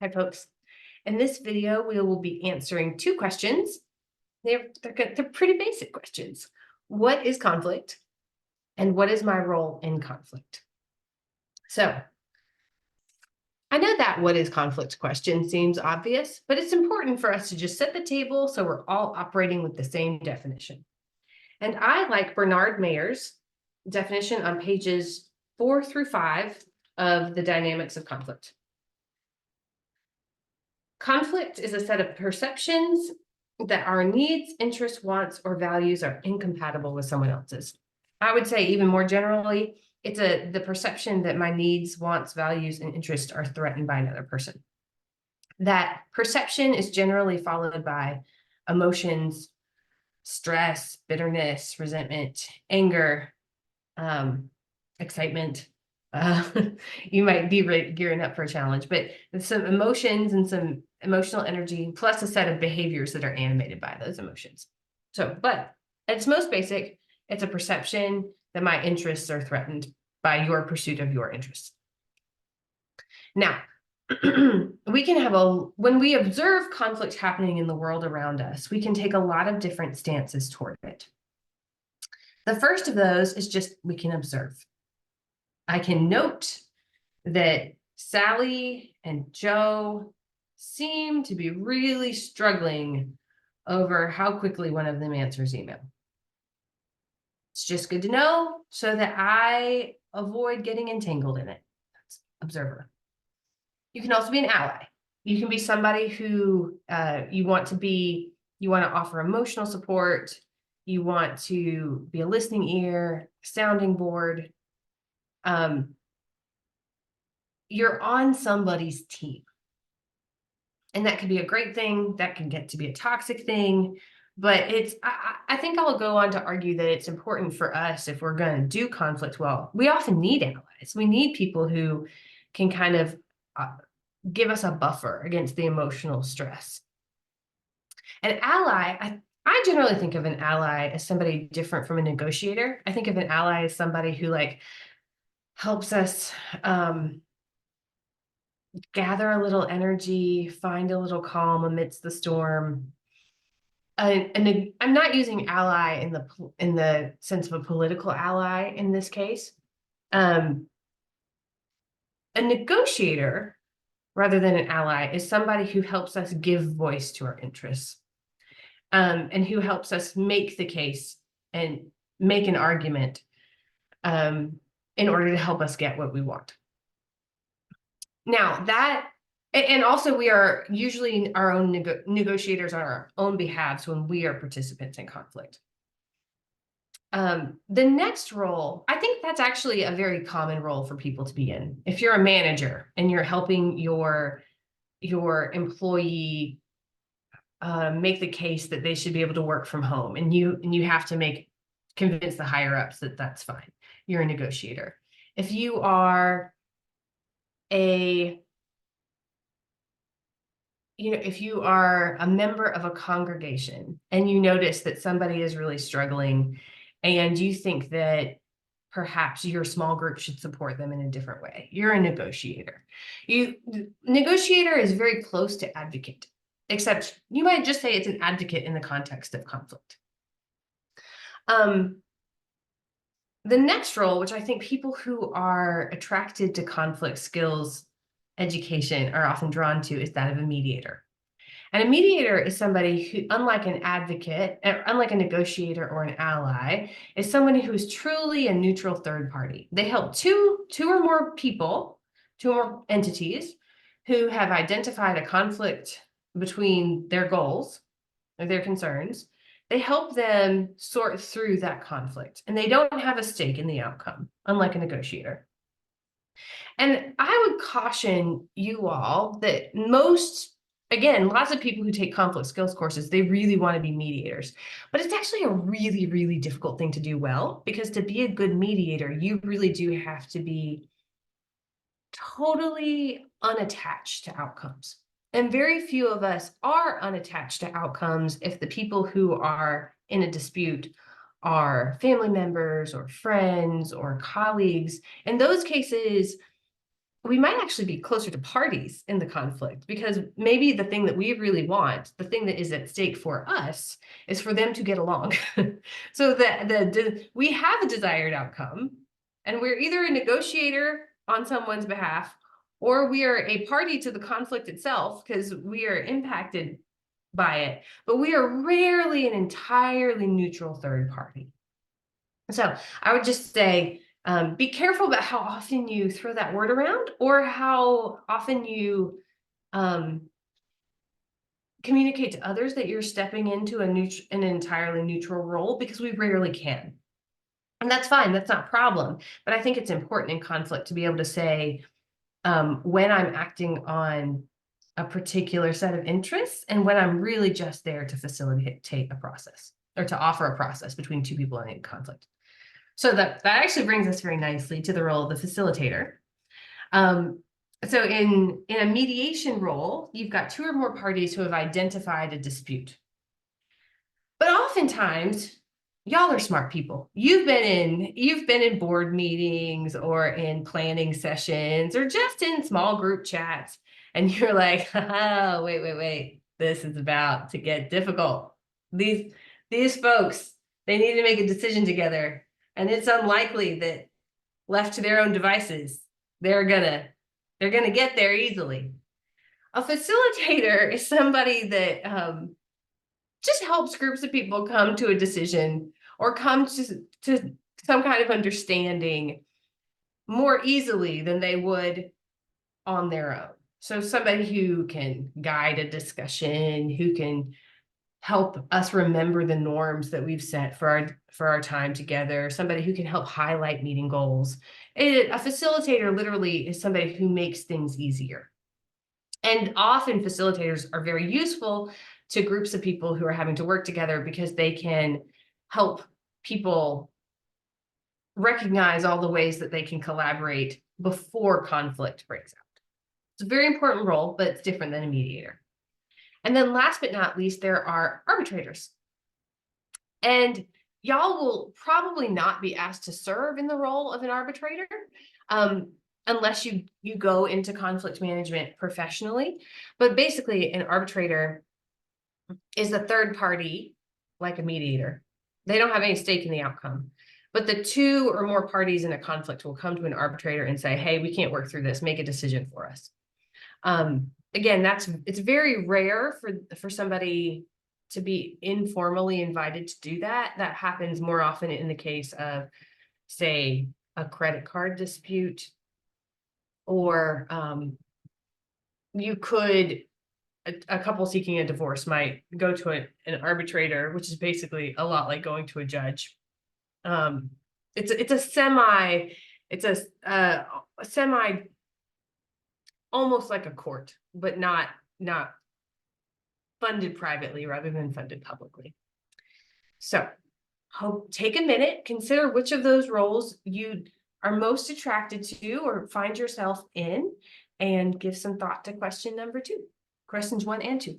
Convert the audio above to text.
Hi, folks. In this video, we will be answering two questions. They're pretty basic questions. What is conflict? And what is my role in conflict? So I know that what is conflict question seems obvious, but it's important for us to just set the table so we're all operating with the same definition. And I like Bernard Mayer's definition on pages 4 through 5 of the dynamics of conflict. Conflict is a set of perceptions that our needs, interests, wants, or values are incompatible with someone else's. I would say even more generally, it's the perception that my needs, wants, values, and interests are threatened by another person. That perception is generally followed by emotions, stress, bitterness, resentment, anger, excitement. You might be gearing up for a challenge, but some emotions and some emotional energy, plus a set of behaviors that are animated by those emotions. So, but at its most basic, it's a perception that my interests are threatened by your pursuit of your interests. Now, we can have when we observe conflict happening in the world around us, we can take a lot of different stances toward it. The first of those is just we can observe. I can note that Sally and Joe seem to be really struggling over how quickly one of them answers email. It's just good to know so that I avoid getting entangled in it. That's observer. You can also be an ally. You can be somebody who you want to offer emotional support. You want to be a listening ear, sounding board. You're on somebody's team. And that could be a great thing. That can get to be a toxic thing. But I think I'll go on to argue that it's important for us, if we're going to do conflict well, we often need allies. We need people who can kind of give us a buffer against the emotional stress. An ally, I generally think of an ally as somebody different from a negotiator. I think of an ally as somebody who helps us gather a little energy, find a little calm amidst the storm. And I'm not using ally in the sense of a political ally in this case. A negotiator, rather than an ally, is somebody who helps us give voice to our interests, and who helps us make the case and make an argument in order to help us get what we want. Now and also we are usually our own negotiators on our own behalves when we are participants in conflict. The next role, I think that's actually a very common role for people to be in. If you're a manager and you're helping your employee make the case that they should be able to work from home, and you have to convince the higher ups that that's fine, you're a negotiator. If you are if you are a member of a congregation and you notice that somebody is really struggling and you think that perhaps your small group should support them in a different way, you're a negotiator. Negotiator is very close to advocate, except you might just say it's an advocate in the context of conflict. The next role, which I think people who are attracted to conflict skills education are often drawn to, is that of a mediator. And a mediator is somebody who, unlike an advocate, unlike a negotiator or an ally, is somebody who is truly a neutral third party. They help two or more people, two or more entities who have identified a conflict between their goals or their concerns. They help them sort through that conflict, and they don't have a stake in the outcome, unlike a negotiator. And I would caution you all that lots of people who take conflict skills courses, they really want to be mediators. But it's actually a really, really difficult thing to do well, because to be a good mediator, you really do have to be totally unattached to outcomes. And very few of us are unattached to outcomes if the people who are in a dispute are family members or friends or colleagues. In those cases, we might actually be closer to parties in the conflict, because maybe the thing that we really want, the thing that is at stake for us, is for them to get along. So that we have a desired outcome, and we're either a negotiator on someone's behalf, or we are a party to the conflict itself because we are impacted by it, but we are rarely an entirely neutral third party. So I would just say, be careful about how often you throw that word around, or how often you communicate to others that you're stepping into an entirely neutral role, because we rarely can. And that's fine, that's not a problem. But I think it's important in conflict to be able to say, when I'm acting on a particular set of interests, and when I'm really just there to facilitate a process, or to offer a process between two people in conflict. So that actually brings us very nicely to the role of the facilitator. So in a mediation role, you've got two or more parties who have identified a dispute. But oftentimes, y'all are smart people. You've been in board meetings, or in planning sessions, or just in small group chats, and you're like, oh, wait, this is about to get difficult. These folks, they need to make a decision together, and it's unlikely that, left to their own devices, they're gonna get there easily. A facilitator is somebody that just helps groups of people come to a decision, or come to some kind of understanding more easily than they would on their own. So somebody who can guide a discussion, who can help us remember the norms that we've set for our time together, somebody who can help highlight meeting goals. A facilitator literally is somebody who makes things easier. And often facilitators are very useful to groups of people who are having to work together, because they can help people recognize all the ways that they can collaborate before conflict breaks out. It's a very important role, but it's different than a mediator. And then last but not least, there are arbitrators. And y'all will probably not be asked to serve in the role of an arbitrator, unless you go into conflict management professionally. But basically, an arbitrator is a third party, like a mediator. They don't have any stake in the outcome. But the two or more parties in a conflict will come to an arbitrator and say, hey, we can't work through this, make a decision for us. Again, it's very rare for somebody to be informally invited to do that. That happens more often in the case of, say, a credit card dispute, or you could, a couple seeking a divorce might go to an arbitrator, which is basically a lot like going to a judge. It's a semi, almost like a court, but not funded privately rather than funded publicly. So take a minute, consider which of those roles you are most attracted to or find yourself in, and give some thought to questions 1 and 2.